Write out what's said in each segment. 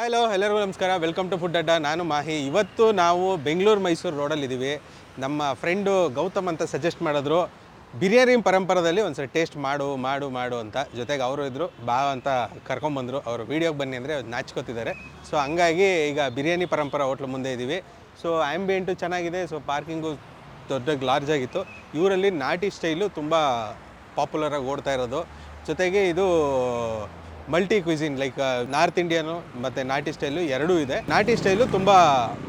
Hello ಎಲ್ಲರಿಗೂ ನಮಸ್ಕಾರ. Welcome to food ಅಡ್ಡಾ. ನಾನು ಮಾಹಿ. ಇವತ್ತು ನಾವು ಬೆಂಗಳೂರು ಮೈಸೂರು ರೋಡಲ್ಲಿದ್ದೀವಿ. ನಮ್ಮ ಫ್ರೆಂಡು ಗೌತಮ್ ಅಂತ ಸಜೆಸ್ಟ್ ಮಾಡಿದ್ರು ಬಿರಿಯಾನಿ ಪರಂಪರದಲ್ಲಿ ಒಂದ್ಸರಿ ಟೇಸ್ಟ್ ಮಾಡು ಅಂತ. ಜೊತೆಗೆ ಅವರು ಇದ್ದರು ಬಾ ಅಂತ ಕರ್ಕೊಂಬಂದರು. ಅವರು ವೀಡಿಯೋಗೆ ಬನ್ನಿ ಅಂದರೆ ನಾಚ್ಕೋತಿದ್ದಾರೆ. ಸೊ ಹಂಗಾಗಿ ಈಗ ಬಿರಿಯಾನಿ ಪರಂಪರ ಹೋಟ್ಲ್ ಮುಂದೆ ಇದ್ದೀವಿ. ಸೊ ಆ್ಯಂಬಿಯೆಂಟು ಚೆನ್ನಾಗಿದೆ. ಸೊ ಪಾರ್ಕಿಂಗು ದೊಡ್ಡ ಲಾರ್ಜ್ ಆಗಿತ್ತು. ಇವರಲ್ಲಿ ನಾಟಿ ಸ್ಟೈಲು ತುಂಬ ಪಾಪ್ಯುಲರಾಗಿ ಓಡ್ತಾ ಇರೋದು. ಜೊತೆಗೆ ಇದು multi cuisine like north Indian ಮತ್ತು ನಾಟಿ ಸ್ಟೈಲು ಎರಡೂ ಇದೆ. ನಾಟಿ ಸ್ಟೈಲು ತುಂಬ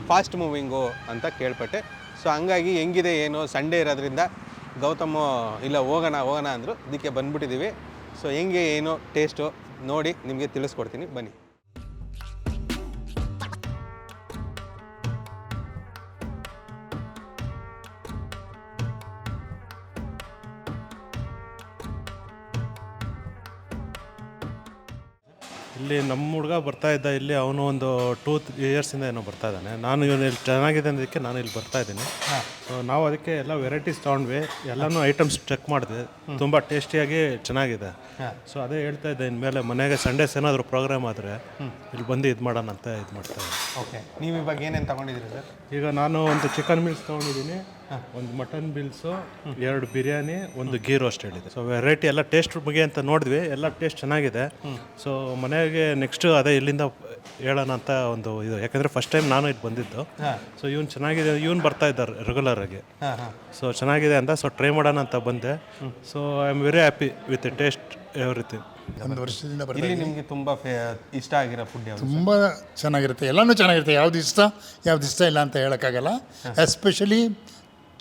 ಫಾಸ್ಟ್ ಮೂವಿಂಗು ಅಂತ ಕೇಳ್ಪಟ್ಟೆ. ಸೊ ಹಂಗಾಗಿ ಹೆಂಗಿದೆ ಏನು ಸಂಡೇ ಇರೋದ್ರಿಂದ ಗೌತಮು ಇಲ್ಲ ಹೋಗೋಣ ಅಂದರು. ಇದಕ್ಕೆ ಬಂದ್ಬಿಟ್ಟಿದ್ದೀವಿ. ಸೊ ಹೆಂಗೆ ಏನು ಟೇಸ್ಟು ನೋಡಿ ನಿಮಗೆ ತಿಳಿಸ್ಕೊಡ್ತೀನಿ ಬನ್ನಿ. ಇಲ್ಲಿ ನಮ್ಮ ಹುಡುಗ ಬರ್ತಾ ಇದ್ದ. ಇಲ್ಲಿ ಅವನು ಒಂದು 2-3 ಇಯರ್ಸಿಂದ ಏನೋ ಬರ್ತಾ ಇದ್ದಾನೆ. ನಾನು ಇವನು ಇಲ್ಲಿ ಚೆನ್ನಾಗಿದೆ ಅನ್ನೋದಕ್ಕೆ ನಾನು ಇಲ್ಲಿ ಬರ್ತಾ ಇದ್ದೀನಿ. ಸೊ ನಾವು ಅದಕ್ಕೆ ಎಲ್ಲ ವೆರೈಟೀಸ್ ತೊಗೊಂಡ್ವಿ. ಎಲ್ಲನೂ ಐಟಮ್ಸ್ ಚೆಕ್ ಮಾಡಿದೆ. ತುಂಬ ಟೇಸ್ಟಿಯಾಗಿ ಚೆನ್ನಾಗಿದೆ. ಸೊ ಅದೇ ಹೇಳ್ತಾ ಇದ್ದೆ, ಇನ್ಮೇಲೆ ಮನೆಗೆ ಸಂಡೇಸ್ ಏನಾದರೂ ಪ್ರೋಗ್ರಾಮ್ ಆದರೆ ಇಲ್ಲಿ ಬಂದು ಇದು ಮಾಡೋಣ ಅಂತ ಇದು ಮಾಡ್ತಾ ಇದ್ದೀನಿ. ಓಕೆ, ನೀವು ಇವಾಗ ಏನೇನು ತೊಗೊಂಡಿದ್ದೀರಿ ಸರ್? ಈಗ ನಾನು ಒಂದು ಚಿಕನ್ ಮೀಲ್ಸ್ ತೊಗೊಂಡಿದ್ದೀನಿ, ಒಂದು ಮಟನ್ ಬಿಲ್ಸು, 2 ಬಿರಿಯಾನಿ, ಒಂದು ಗೀ ರೋಸ್ಟ್ ಹೇಳಿದೆ. ಸೊ ವೆರೈಟಿ ಎಲ್ಲ ಟೇಸ್ಟ್ ಬಗ್ಗೆ ಅಂತ ನೋಡಿದ್ವಿ. ಎಲ್ಲ ಟೇಸ್ಟ್ ಚೆನ್ನಾಗಿದೆ. ಸೊ ಮನೆಗೆ ನೆಕ್ಸ್ಟ್ ಅದೇ ಇಲ್ಲಿಂದ ಹೇಳೋಣ ಅಂತ ಒಂದು ಇದು. ಯಾಕಂದರೆ ಫಸ್ಟ್ ಟೈಮ್ ನಾನು ಇದು ಬಂದಿದ್ದು. ಸೊ ಇವನು ಚೆನ್ನಾಗಿದೆ, ಇವನು ಬರ್ತಾ ಇದ್ದಾರೆ ರೆಗ್ಯುಲರ್ ಆಗಿ. ಸೊ ಚೆನ್ನಾಗಿದೆ ಅಂತ ಸೊ ಟ್ರೈ ಮಾಡೋಣ ಅಂತ ಬಂದೆ. So I am very happy with taste everything. ಒಂದು ವರ್ಷದಿಂದ ಇಲ್ಲಿ ನಿಮಗೆ ತುಂಬ ಇಷ್ಟ ಆಗಿರೋ ಫುಡ್ ಯಾವುದು? ತುಂಬ ಚೆನ್ನಾಗಿರುತ್ತೆ, ಎಲ್ಲನೂ ಚೆನ್ನಾಗಿರುತ್ತೆ. ಯಾವ್ದು ಇಷ್ಟ ಇಲ್ಲ ಅಂತ ಹೇಳೋಕ್ಕಾಗಲ್ಲ. ಎಸ್ಪೆಷಲಿ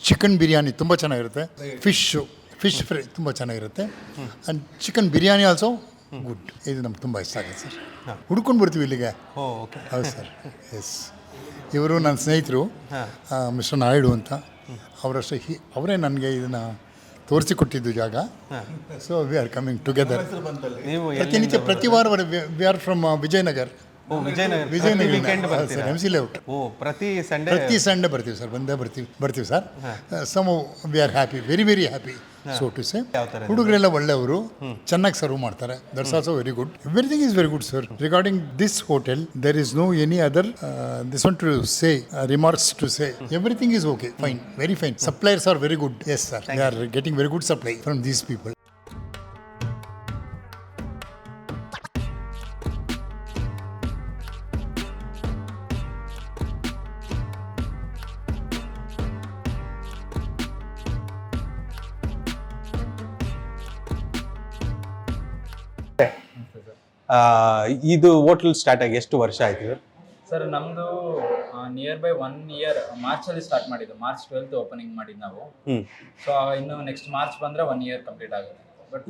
ಚಿಕನ್ ಬಿರಿಯಾನಿ ತುಂಬ ಚೆನ್ನಾಗಿರುತ್ತೆ. ಫಿಶ್ ಫ್ರೈ ತುಂಬ ಚೆನ್ನಾಗಿರುತ್ತೆ. And chicken biryani also good. ಇದು ನಮ್ಗೆ ತುಂಬ ಇಷ್ಟ ಆಗುತ್ತೆ ಸರ್. ಹುಡ್ಕೊಂಡು ಬರ್ತೀವಿ ಇಲ್ಲಿಗೆ. ಓಕೆ, ಹೌದು ಸರ್. ಎಸ್, ಇವರು ನನ್ನ ಸ್ನೇಹಿತರು ಮಿಸ್ಟರ್ ನಾಯ್ಡು ಅಂತ. ಅವರೇ ನನಗೆ ಇದನ್ನು ತೋರಿಸಿಕೊಟ್ಟಿದ್ದು ಜಾಗ. So we are coming together. ಪ್ರತಿನಿತ್ಯ ಪ್ರತಿ ವಾರ we are from Vijayanagar. Vijayanagar sir, M C layout. ಪ್ರತಿ ಸಂಡೇ ಬರ್ತೀವಿ ಸರ್. ಬರ್ತೀವಿ sir. Some we are happy, very very happy. So to say ಹುಡುಗರೆಲ್ಲ ಒಳ್ಳೆಯವರು, ಚೆನ್ನಾಗಿ ಸರ್ವ್ ಮಾಡ್ತಾರೆ. That's also very good. Everything is very good sir. Regarding this hotel there is no any other this one to say remarks to say. Everything is okay, fine, very fine. Suppliers are very good. Yes sir, they are getting very good supply from these people. ಇದು hotel start ಆಗಿ ಎಷ್ಟು ವರ್ಷ ಆಯ್ತು sir? ನಮ್ಮದು near by 1 year ಮಾರ್ಚಲ್ಲಿ start ಮಾಡಿದ್ದು. March 12th opening ಮಾಡಿದ್ದು ನಾವು. So ಇನ್ನು ನೆಕ್ಸ್ಟ್ ಮಾರ್ಚ್ ಬಂದರೆ 1 ಇಯರ್ ಕಂಪ್ಲೀಟ್ ಆಗುತ್ತೆ. ಬಟ್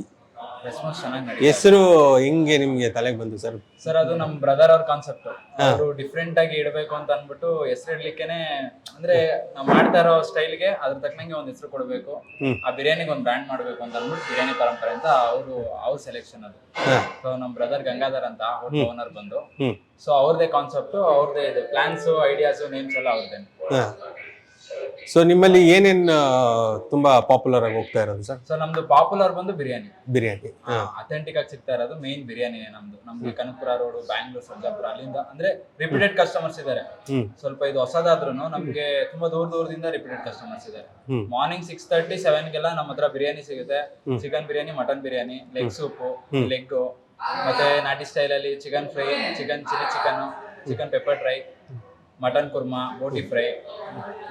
ರೆಸ್ಪಾನ್ಸ್ ಚೆನ್ನಾಗಿ ನಡೀತಿದೆ. ಹೆಸರು ಹೆಂಗೆ ನಿಮಗೆ ತಲೆಗೆ ಬಂತು ಸರ್? ಸರ್ ಅದು ನಮ್ಮ ಬ್ರದರ್ ಅವ್ರ ಕಾನ್ಸೆಪ್ಟ್. ಅವರು ಡಿಫ್ರೆಂಟ್ ಆಗಿ ಇಡಬೇಕು ಅಂತ ಅಂದ್ಬಿಟ್ಟು ಹೆಸರು ಇಡ್ಲಿಕ್ಕೇನೆ, ಅಂದ್ರೆ ನಾವು ಮಾಡ್ತಾ ಇರೋ ಸ್ಟೈಲ್ಗೆ ಅದ್ರ ತಕ್ಕನಂಗೆ ಒಂದು ಹೆಸರು ಕೊಡಬೇಕು, ಆ ಬಿರಿಯಾನಿಗೆ ಒಂದು ಬ್ರ್ಯಾಂಡ್ ಮಾಡಬೇಕು ಅಂತ ಅಂದ್ಬಿಟ್ಟು ಬಿರಿಯಾನಿ ಪರಂಪರೆ ಅಂತ ಅವ್ರ ಸೆಲೆಕ್ಷನ್ ಅದು. ಸೊ ನಮ್ಮ ಬ್ರದರ್ ಗಂಗಾಧರ್ ಅಂತ ಹೋಟೆಲ್ ಓನರ್ ಬಂದು, ಸೊ ಅವ್ರದೇ ಕಾನ್ಸೆಪ್ಟ್, ಅವ್ರದೇ ಇದೆ ಪ್ಲಾನ್ಸ್, ಐಡಿಯಾಸ್, ನೇಮ್ಸ್ ಎಲ್ಲ ಅವ್ರದೇ. ಸೊ ನಿಮ್ಮಲ್ಲಿ ಏನೇನು ತುಂಬಾ ಪಾಪ್ಯುಲರ್ ಆಗಿ ಹೋಗ್ತಾ ಇರೋದು ಸರ್? ಸೊ ನಮ್ದು ಪಾಪ್ಯುಲರ್ ಬಂದು ಬಿರಿಯಾನಿ ಅಥೆಂಟಿಕ್ ಆಗಿ ಸಿಗ್ತಾ ಇರೋದು ಮೇನ್ ಬಿರಿಯಾನಿ. ನಮ್ದು ಕನಕಪುರ ರೋಡ್, ಬ್ಯಾಂಗ್ಳೂರ್, ಸರ್ಜಾಪುರ, ಅಲ್ಲಿಂದ ಅಂದ್ರೆ ರಿಪೀಟೆಡ್ ಕಸ್ಟಮರ್ಸ್ ಇದಾರೆ. ಸ್ವಲ್ಪ ಇದು ಹೊಸದಾದ್ರೂ ನಮ್ಗೆ ತುಂಬಾ ದೂರದಿಂದ ರಿಪೀಟೆಡ್ ಕಸ್ಟಮರ್ಸ್ ಇದಾರೆ. ಮಾರ್ನಿಂಗ್ 6:30, 7ಗೆಲ್ಲ ನಮ್ಮ ಹತ್ರ ಬಿರಿಯಾನಿ ಸಿಗುತ್ತೆ. Chicken biryani, mutton biryani, leg soup, leg, ಮತ್ತೆ ನಾಟಿ ಸ್ಟೈಲ್ ಅಲ್ಲಿ chicken fry, chicken chilli chicken, chicken pepper dry, mutton kurma, boti fry,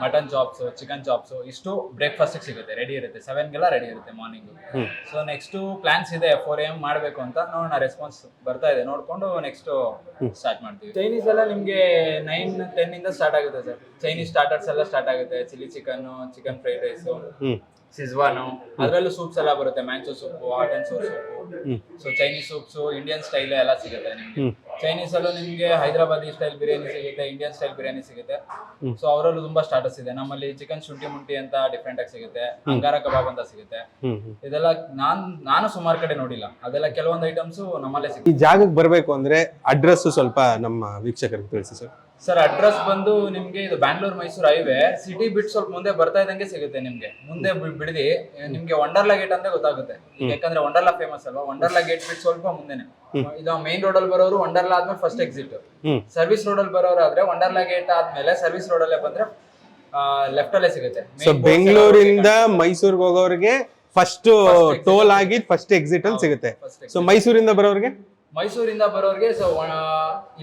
mutton chops, chicken chops, ಇಷ್ಟು ಬ್ರೇಕ್ಫಾಸ್ಟ್ ಸಿಗುತ್ತೆ, ರೆಡಿ ಇರುತ್ತೆ. 7ಗೆಲ್ಲ ರೆಡಿ ಇರುತ್ತೆ ಮಾರ್ನಿಂಗ್. ಸೊ ನೆಕ್ಸ್ಟ್ ಪ್ಲಾನ್ಸ್ ಇದೆ 4 AM ಮಾಡಬೇಕು ಅಂತ. ನೋಡೋಣ, ರೆಸ್ಪಾನ್ಸ್ ಬರ್ತಾ ಇದೆ, ನೋಡ್ಕೊಂಡು ನೆಕ್ಸ್ಟ್ ಸ್ಟಾರ್ಟ್ ಮಾಡ್ತೀವಿ. ಚೈನೀಸ್ ಎಲ್ಲ ನಿಮ್ಗೆ 9-10 ಇಂದ ಸ್ಟಾರ್ಟ್ ಆಗುತ್ತೆ ಸರ್. ಚೈನೀಸ್ ಸ್ಟಾರ್ಟರ್ಸ್ ಎಲ್ಲ ಸ್ಟಾರ್ಟ್ ಆಗುತ್ತೆ. Chilli chicken, chicken fried rice, schezwan, ಅದರಲ್ಲೂ ಸೂಪ್ಸ್ ಎಲ್ಲ ಬರುತ್ತೆ. Manchow soup, hot and sour soup. So Chinese soups, Indian style ಎಲ್ಲ ಸಿಗುತ್ತೆ ನಿಮ್ಗೆ. ಚೈನೀಸ್ ಅಲ್ಲೂ ನಿಮ್ಗೆ ಹೈದರಾಬಾದಿ ಸ್ಟೈಲ್ ಬಿರಿಯಾನಿ ಸಿಗುತ್ತೆ, ಇಂಡಿಯನ್ ಸ್ಟೈಲ್ ಬಿರಿಯಾನಿ ಸಿಗುತ್ತೆ. ಸೊ ಅವರಲ್ಲೂ ತುಂಬಾ ಸ್ಟಾರ್ಟರ್ಸ್ ಇದೆ. ನಮ್ಮಲ್ಲಿ ಚಿಕನ್ ಶುಂಠಿ ಮುಂಟಿ ಅಂತ ಡಿಫ್ರೆಂಟ್ ಆಗಿ ಸಿಗುತ್ತೆ, ಅಂಗಾರ ಕಬಾಬ್ ಅಂತ ಸಿಗುತ್ತೆ. ಇದೆಲ್ಲ ನಾನು ಸುಮಾರು ಕಡೆ ನೋಡಿಲ್ಲ, ಅದೆಲ್ಲ ಕೆಲವೊಂದು ಐಟಮ್ಸ್ ನಮ್ಮಲ್ಲೇ ಸಿಗುತ್ತೆ. ಈ ಜಾಗಕ್ಕೆ ಬರಬೇಕು ಅಂದ್ರೆ ಅಡ್ರೆಸ್ ಸ್ವಲ್ಪ ನಮ್ಮ ವೀಕ್ಷಕರಿಗೆ ತಿಳಿಸಿ ಸರ್. ಸರ್ ಅಡ್ರೆಸ್ ಬಂದು ನಿಮ್ಗೆ ಇದು ಬ್ಯಾಂಗ್ಳೂರ್ ಮೈಸೂರು ಹೈವೇ, ಸಿಟಿ ಬಿಟ್ಟು ಸ್ವಲ್ಪ ಮುಂದೆ ಬರ್ತಾ ಇದ್ದಂಗೆ ಸಿಗುತ್ತೆ ನಿಮ್ಗೆ. ಮುಂದೆ ಬಿಡದಿ ನಿಮ್ಗೆ ವಂಡರ್ಲಾ ಗೇಟ್ ಅಂತ ಗೊತ್ತಾಗುತ್ತೆ. ಈಗ ಯಾಕಂದ್ರೆ ವಂಡರ್ಲಾ ಫೇಮಸ್ ಅಲ್ವಾ, ವಂಡರ್ಲಾ ಗೇಟ್ ಬಿಟ್ಟು ಸ್ವಲ್ಪ ಮುಂದೆನೆ ಇದು ಮೇನ್ ರೋಡ್ ಅಲ್ಲಿ ಬರೋರು ವಂಡರ್ಲಾ ಆದ್ಮೇಲೆ ಫಸ್ಟ್ ಎಕ್ಸಿಟ್. ಸರ್ವಿಸ್ ರೋಡ್ ಅಲ್ಲಿ ಬರೋರು ಆದ್ರೆ ವಂಡರ್ಲಾ ಗೇಟ್ ಆದ್ಮೇಲೆ ಸರ್ವಿಸ್ ರೋಡ್ ಅಲ್ಲೇ ಬಂದ್ರೆ ಲೆಫ್ಟ್ ಅಲ್ಲೇ ಸಿಗುತ್ತೆ. ಸೊ ಬೆಂಗಳೂರಿಂದ ಮೈಸೂರಿಗೆ ಹೋಗೋರಿಗೆ ಫಸ್ಟ್ ಟೋಲ್ ಆಗಿ ಫಸ್ಟ್ ಎಕ್ಸಿಟ್ ಅಲ್ಲಿ ಸಿಗುತ್ತೆ. ಸೊ ಮೈಸೂರಿಂದ ಬರೋರಿಗೆ ಸೊ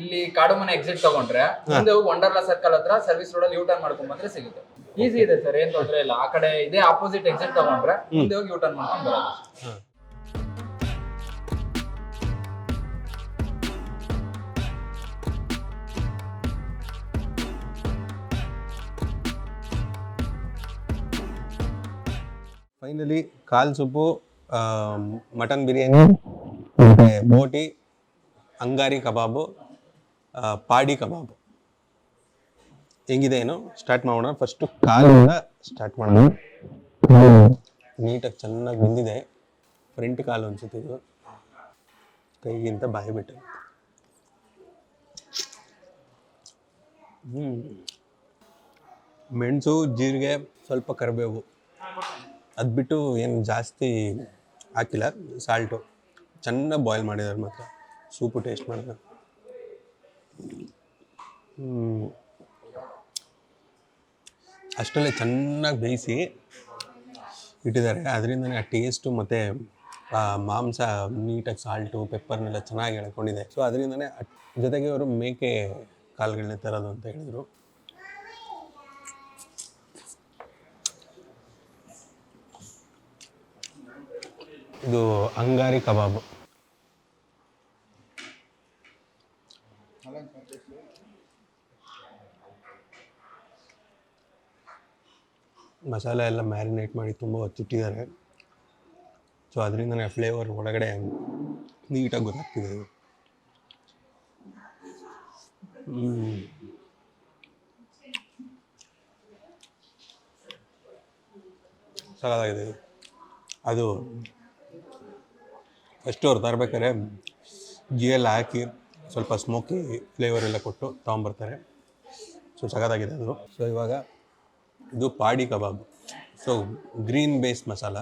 ಇಲ್ಲಿ ಕಾಡು ಮನೆ ಎಕ್ಸಿಟ್ ತಗೊಂಡ್ರೆ ಮುಂದೆ ಹೋಗಿ ವಂಡರ್ಲಾ ಸರ್ಕಲ್ ಹತ್ರ ಸರ್ವಿಸ್ ರೋಡ್ ಅಲ್ಲಿ ಯೂ ಟರ್ನ್ ಮಾಡ್ಕೊಂಡ್ ಬಂದ್ರೆ ಸಿಗುತ್ತೆ. ಈಸಿ ಇದೆ ಸರ್, ಏನ್ ತೊಂದ್ರೆ ಇಲ್ಲ. ಆ ಕಡೆ ಇದೇ ಆಪೋಸಿಟ್ ಎಕ್ಸಿಟ್ ತಗೊಂಡ್ರೆ ಮುಂದೆ ಹೋಗಿ ಯೂ ಟರ್ನ್ ಮಾಡ್ಕೊಂಡ್ ಬರೋದು. ಫೈನಲಿ ಕಾಲ್ ಸೂಪು, ಮಟನ್ ಬಿರಿಯಾನಿ, ಮತ್ತೆ ಬೋಟಿ, ಅಂಗಾರಿ ಕಬಾಬು, ಪಾಡಿ ಕಬಾಬು ಹೆಂಗಿದೆ ಏನು ಸ್ಟಾರ್ಟ್ ಮಾಡೋಣ. ಫಸ್ಟು ಕಾಲಿಂದ ಸ್ಟಾರ್ಟ್ ಮಾಡೋಣ. ನೀಟಾಗಿ ಚೆನ್ನಾಗಿ ಬಂದಿದೆ. ಫ್ರಂಟ್ ಕಾಲು ಅನ್ಸುತ್ತೆ ಇದು, ಕೈಗಿಂತ ಬಾಯಿ ಬಿಟ್ಟು. ಮೆಣಸು, ಜೀರಿಗೆ, ಸ್ವಲ್ಪ ಕರಿಬೇವು, ಅದು ಬಿಟ್ಟು ಏನು ಜಾಸ್ತಿ ಹಾಕಿಲ್ಲ. ಸಾಲ್ಟು ಚೆನ್ನಾಗಿ ಬಾಯ್ಲ್ ಮಾಡಿದ್ದಾರೆ. ಮಾತ್ರ ಸೂಪು ಟೇಸ್ಟ್ ಮಾಡಿದ ಅಷ್ಟರಲ್ಲೇ ಚೆನ್ನಾಗಿ ಬೇಯಿಸಿ ಇಟ್ಟಿದ್ದಾರೆ. ಅದರಿಂದನೇ ಆ ಟೇಸ್ಟು ಮತ್ತು ಆ ಮಾಂಸ ನೀಟಾಗಿ ಸಾಲ್ಟು ಪೆಪ್ಪರ್ನೆಲ್ಲ ಚೆನ್ನಾಗಿ ಎಳ್ಕೊಂಡಿದೆ. ಸೊ ಅದರಿಂದನೇ ಜೊತೆಗೆ ಅವರು ಮೇಕೆ ಕಾಳುಗಳನ್ನೇ ತರೋದು ಅಂತ ಹೇಳಿದರು. ಇದು ಅಂಗಾರಿ ಕಬಾಬು. ಮಸಾಲೆ ಎಲ್ಲ ಮ್ಯಾರಿನೇಟ್ ಮಾಡಿ ತುಂಬ ಹೊತ್ತಿಟ್ಟಿದ್ದಾರೆ. ಸೊ ಅದರಿಂದನೇ ಫ್ಲೇವರ್ ಒಳಗಡೆ ನೀಟಾಗಿ ಗೊತ್ತಾಗ್ತಿದೆ. ಇದು ಸಾಕಾಗಿದೆ. ಅದು ಫಸ್ಟು ಅವ್ರು ತರಬೇಕಾದ್ರೆ ಗೀಯೆಲ್ಲ ಹಾಕಿ ಸ್ವಲ್ಪ ಸ್ಮೋಕಿ ಫ್ಲೇವರ್ ಎಲ್ಲ ಕೊಟ್ಟು ತೊಗೊಂಬರ್ತಾರೆ. ಸೊ ಸಖತ್ತಾಗಿದೆ ಅದು. ಸೊ ಇವಾಗ ಇದು ಪಾಡಿ kebab. So green base masala,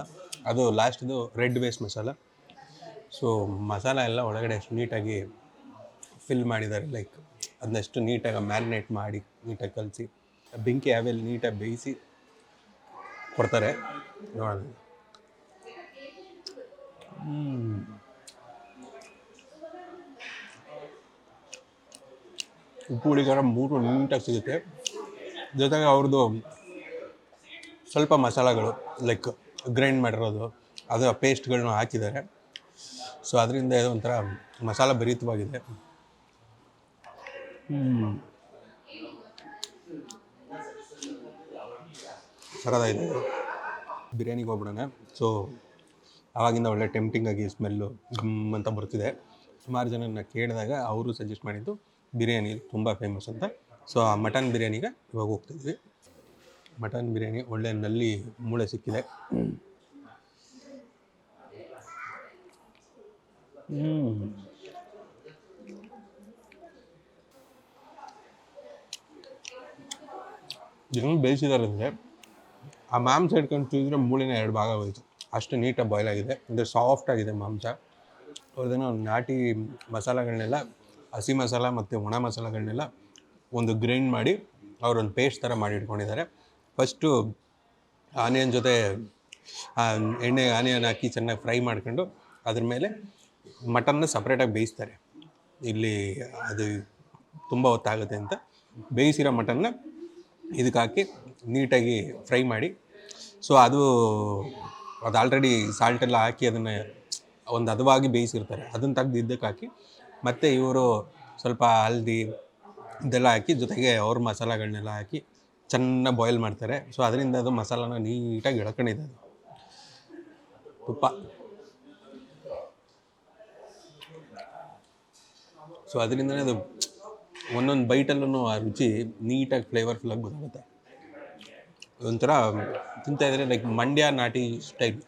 ಅದು ಲಾಸ್ಟ್ದು red base masala. So masala ಎಲ್ಲ ಒಳಗಡೆ ಎಷ್ಟು ನೀಟಾಗಿ ಫಿಲ್ ಮಾಡಿದ್ದಾರೆ. ಲೈಕ್ ಅದನ್ನೆಷ್ಟು ನೀಟಾಗಿ ಮ್ಯಾರಿನೇಟ್ ಮಾಡಿ ನೀಟಾಗಿ ಕಲಸಿ ಬೆಂಕಿ ಆವೆಲ್ಲಿ ನೀಟಾಗಿ ಬೇಯಿಸಿ ಕೊಡ್ತಾರೆ. ನೋಡೋಣ. ಉಪ್ಪು ಹುಳಿ ಖಾರ ಮೂರು ನೀಟಾಗಿ ಸಿಗುತ್ತೆ. ಜೊತೆಗೆ ಅವ್ರದ್ದು ಸ್ವಲ್ಪ ಮಸಾಲೆಗಳು ಲೈಕ್ ಗ್ರೈಂಡ್ ಮಾಡಿರೋದು ಅದರ ಪೇಸ್ಟ್ಗಳನ್ನ ಹಾಕಿದ್ದಾರೆ. ಸೊ ಅದರಿಂದ ಇದು ಒಂಥರ ಮಸಾಲ ಭರಿತವಾಗಿದೆ. ಸಖತ್ತಾಗಿದೆ. ಬಿರಿಯಾನಿಗೆ ಹೋಗ್ಬಿಡೋಣ. ಸೊ ಆವಾಗಿಂದ ಒಳ್ಳೆ ಟೆಂಪ್ಟಿಂಗ್ ಆಗಿ ಸ್ಮೆಲ್ಲು ಗಮ್ ಅಂತ ಬರ್ತಿದೆ. ಸುಮಾರು ಜನನ ಕೇಳಿದಾಗ ಅವರು ಸಜೆಸ್ಟ್ ಮಾಡಿದ್ದು ಬಿರಿಯಾನಿ ತುಂಬ ಫೇಮಸ್ ಅಂತ. ಸೊ ಆ ಮಟನ್ ಬಿರಿಯಾನಿಗೆ ಇವಾಗ ಹೋಗ್ತಿದ್ವಿ. ಮಟನ್ ಬಿರಿಯಾನಿ ಒಳ್ಳೆ ನಲ್ಲಿ ಮೂಳೆ ಸಿಕ್ಕಿದೆ. ಹೆಂಗೆ ಬೇಯಿಸಿದ್ದಾರೆ ಅಂದರೆ ಆ ಮಾಂಸ ಹಿಡ್ಕೊಂಡು ತಿಂದರೆ ಮೂಳೆನ ಎರಡು ಭಾಗ ಹೋಯ್ತು. ಅಷ್ಟು ನೀಟಾಗಿ ಬಾಯ್ಲ್ ಆಗಿದೆ. ಅಂದರೆ ಸಾಫ್ಟ್ ಆಗಿದೆ ಮಾಂಸ. ಅವ್ರದ್ದೇನೋ ನಾಟಿ ಮಸಾಲೆಗಳನ್ನೆಲ್ಲ, ಹಸಿ ಮಸಾಲ ಮತ್ತು ಒಣ ಮಸಾಲೆಗಳನ್ನೆಲ್ಲ ಒಂದು ಗ್ರೈಂಡ್ ಮಾಡಿ ಅವರೊಂದು ಪೇಸ್ಟ್ ಥರ ಮಾಡಿ ಇಟ್ಕೊಂಡಿದ್ದಾರೆ. ಫಸ್ಟು ಆನಿಯನ್ ಜೊತೆ ಆನಿಯನ್ ಹಾಕಿ ಚೆನ್ನಾಗಿ ಫ್ರೈ ಮಾಡ್ಕೊಂಡು ಅದ್ರ ಮೇಲೆ ಮಟನ್ನ ಸಪ್ರೇಟಾಗಿ ಬೇಯಿಸ್ತಾರೆ. ಇಲ್ಲಿ ಅದು ತುಂಬ ಹೊತ್ತಾಗುತ್ತೆ ಅಂತ ಬೇಯಿಸಿರೋ ಮಟನ್ನ ಇದಕ್ಕೆ ಹಾಕಿ ನೀಟಾಗಿ ಫ್ರೈ ಮಾಡಿ, ಸೊ ಅದು ಆಲ್ರೆಡಿ ಸಾಲ್ಟೆಲ್ಲ ಹಾಕಿ ಅದನ್ನು ಒಂದು ಹದವಾಗಿ ಬೇಯಿಸಿರ್ತಾರೆ. ಅದನ್ನು ತೆಗ್ದು ಇದಕ್ಕೆ ಹಾಕಿ ಮತ್ತು ಇವರು ಸ್ವಲ್ಪ ಹಲ್ದಿ ಇದೆಲ್ಲ ಹಾಕಿ ಜೊತೆಗೆ ಅವ್ರ ಮಸಾಲೆಗಳನ್ನೆಲ್ಲ ಹಾಕಿ ಚೆನ್ನಾಗಿ ಬಾಯ್ಲ್ ಮಾಡ್ತಾರೆ. ಸೊ ಅದರಿಂದ ಅದು ಮಸಾಲಾನ ನೀಟಾಗಿ ಎಳ್ಕೊಂಡಿದೆ. ಅದು ತುಪ್ಪ, ಸೊ ಅದರಿಂದನೇ ಅದು ಒಂದೊಂದು ಬೈಟಲ್ಲೂ ಆ ರುಚಿ ನೀಟಾಗಿ ಫ್ಲೇವರ್ಫುಲ್ಲಾಗಿ ಗೊತ್ತಾಗುತ್ತೆ. ಒಂಥರ ತಿಂತಾಯಿದ್ರೆ ಲೈಕ್ ಮಂಡ್ಯ ನಾಟಿ ಸ್ಟೈಲ್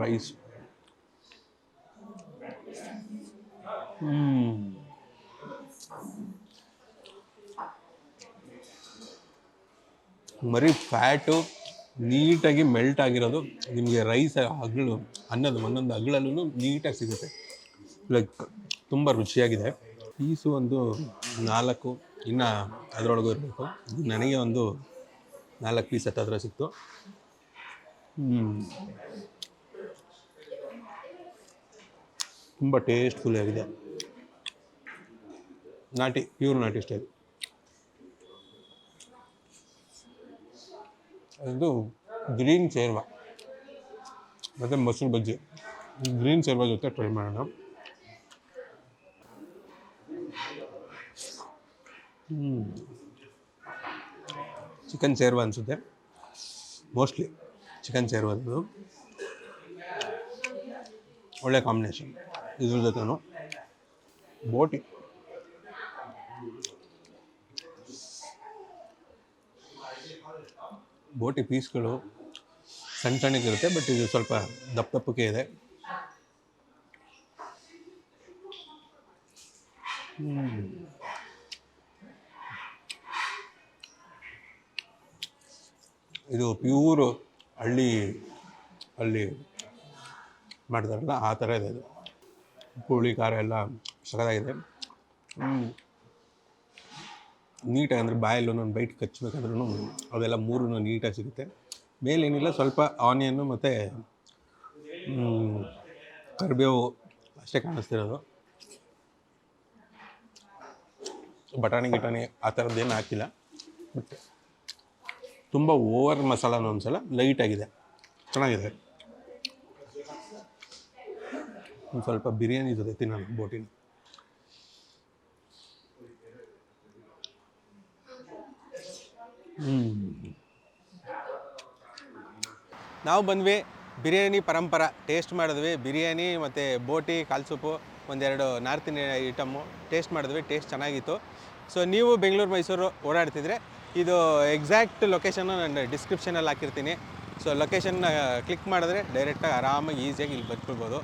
ರೈಸ್. ಮರಿ ಫ್ಯಾಟು ನೀಟಾಗಿ ಮೆಲ್ಟ್ ಆಗಿರೋದು. ನಿಮಗೆ ರೈಸ್ ಅಗಳು ಅನ್ನದ ಒಂದೊಂದು ಅಗಳಲ್ಲೂ ನೀಟಾಗಿ ಸಿಗುತ್ತೆ. ಲೈಕ್ ತುಂಬ ರುಚಿಯಾಗಿದೆ. ಪೀಸು ಒಂದು 4, ಇನ್ನು ಅದರೊಳಗೂ ಇರಬೇಕು. ನನಗೆ ಒಂದು 4 ಪೀಸ್ ಹತ್ತಿರ ಸಿಕ್ತು. ತುಂಬ ಟೇಸ್ಟ್ಫುಲ್ ಆಗಿದೆ. ನಾಟಿ, ಪ್ಯೂರ್ ನಾಟಿ ಸ್ಟೈಲ್. ಅದು ಗ್ರೀನ್ ಸೇರ್ವ ಮತ್ತು ಮೊಸರು ಬಜ್ಜಿ. ಗ್ರೀನ್ ಸೇರ್ವ ಜೊತೆ ಟ್ರೈ ಮಾಡೋಣ. ಚಿಕನ್ ಸೇರ್ವ ಅನಿಸುತ್ತೆ, ಮೋಸ್ಟ್ಲಿ ಚಿಕನ್ ಸೇರ್ವದು. ಒಳ್ಳೆ ಕಾಂಬಿನೇಷನ್. ಇದ್ರ ಜೊತೆನೂ ಬೋಟಿ. ಬೋಟಿ ಪೀಸ್ಗಳು ಸಣ್ಣ ಸಣ್ಣಕ್ಕಿರುತ್ತೆ, ಬಟ್ ಇದು ಸ್ವಲ್ಪ ದಪ್ಪಕ್ಕೆ ಇದೆ. ಇದು ಪ್ಯೂರು ಅಲ್ಲಿ ಮಾಡ್ತಾರಲ್ಲ ಆ ಥರ ಇದೆ. ಇದು ಹುಳಿ ಖಾರ ಎಲ್ಲ ಸಖತ್ತಾಗಿದೆ. ನೀಟಾಗಿ ಅಂದರೆ ಬಾಯಲ್ಲಿ ಒಂದೊಂದು ಬೈಟ್ ಕಚ್ಚಬೇಕಂದ್ರೂ ಅವೆಲ್ಲ ಮೂರೂ ನೀಟಾಗಿ ಸಿಗುತ್ತೆ. ಮೇಲೇನಿಲ್ಲ, ಸ್ವಲ್ಪ ಆನಿಯನ್ನು ಮತ್ತು ಕರಿಬೇವು ಅಷ್ಟೇ ಕಾಣಿಸ್ತಿರೋದು. ಬಟಾಣಿ ಗಿಟಾಣಿ ಆ ಥರದ್ದೇನು ಹಾಕಿಲ್ಲ. ಬಟ್ ತುಂಬ ಓವರ್ ಮಸಾಲಾನು ಅನ್ಸಲ್ಲ, ಲೈಟಾಗಿದೆ, ಚೆನ್ನಾಗಿದೆ. ಒಂದು ಸ್ವಲ್ಪ ಬಿರಿಯಾನಿ ಜೊತೆ ತಿನ್ನೋಣ ಬೋಟಿನ. ನಾವು ಬಂದ್ವಿ ಬಿರಿಯಾನಿ ಪರಂಪರ ಟೇಸ್ಟ್ ಮಾಡಿದ್ವಿ. ಬಿರಿಯಾನಿ ಮತ್ತು ಬೋಟಿ, ಕಾಲ್ ಸೂಪು, ಒಂದೆರಡು ನಾರ್ತ್ ಇಂಡಿಯನ್ ಐಟಮ್ಮು ಟೇಸ್ಟ್ ಮಾಡಿದ್ವಿ. ಟೇಸ್ಟ್ ಚೆನ್ನಾಗಿತ್ತು. ಸೊ ನೀವು ಬೆಂಗಳೂರು ಮೈಸೂರು ಓಡಾಡ್ತಿದ್ರೆ ಇದು ಎಕ್ಸಾಕ್ಟ್ ಲೊಕೇಶನ್ನು ನಾನು ಡಿಸ್ಕ್ರಿಪ್ಷನಲ್ಲಿ ಹಾಕಿರ್ತೀನಿ. ಸೊ ಲೊಕೇಶನ್ನ ಕ್ಲಿಕ್ ಮಾಡಿದ್ರೆ ಡೈರೆಕ್ಟಾಗಿ ಆರಾಮಾಗಿ ಈಸಿಯಾಗಿ ಇಲ್ಲಿ ಬರ್ಕೊಳ್ಬೋದು.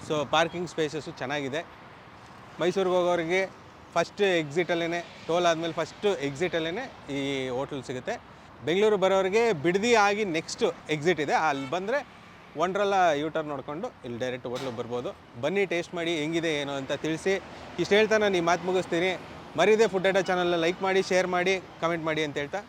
ಸೊ ಪಾರ್ಕಿಂಗ್ ಸ್ಪೇಸಸ್ಸು ಚೆನ್ನಾಗಿದೆ. ಮೈಸೂರಿಗೆ ಹೋಗೋರಿಗೆ ಫಸ್ಟ್ ಎಕ್ಸಿಟಲ್ಲೇ, ಟೋಲ್ ಆದಮೇಲೆ ಫಸ್ಟು ಎಕ್ಸಿಟಲ್ಲೇ ಈ ಹೋಟ್ಲ್ ಸಿಗುತ್ತೆ. ಬೆಂಗಳೂರು ಬರೋರಿಗೆ ಬಿಡದಿ ಆಗಿ ನೆಕ್ಸ್ಟ್ ಎಕ್ಸಿಟ್ ಇದೆ, ಅಲ್ಲಿ ಬಂದರೆ ವಂಡ್ರಲ್ಲಾ ಯೂಟರ್ನ್ ನೋಡಿಕೊಂಡು ಇಲ್ಲಿ ಡೈರೆಕ್ಟ್ ಹೋಟ್ಲಿಗೆ ಬರ್ಬೋದು. ಬನ್ನಿ, ಟೇಸ್ಟ್ ಮಾಡಿ ಹೆಂಗಿದೆ ಏನು ಅಂತ ತಿಳಿಸಿ. ಇಷ್ಟು ಹೇಳ್ತಾ ನಾನು ಈ ಮಾತು ಮುಗಿಸ್ತೀನಿ. ಮರಿದೇ ಫುಡ್ ಅಡ್ಡಾ ಚಾನಲ್ನ ಲೈಕ್ ಮಾಡಿ, ಶೇರ್ ಮಾಡಿ, ಕಮೆಂಟ್ ಮಾಡಿ ಅಂತ ಹೇಳ್ತಾ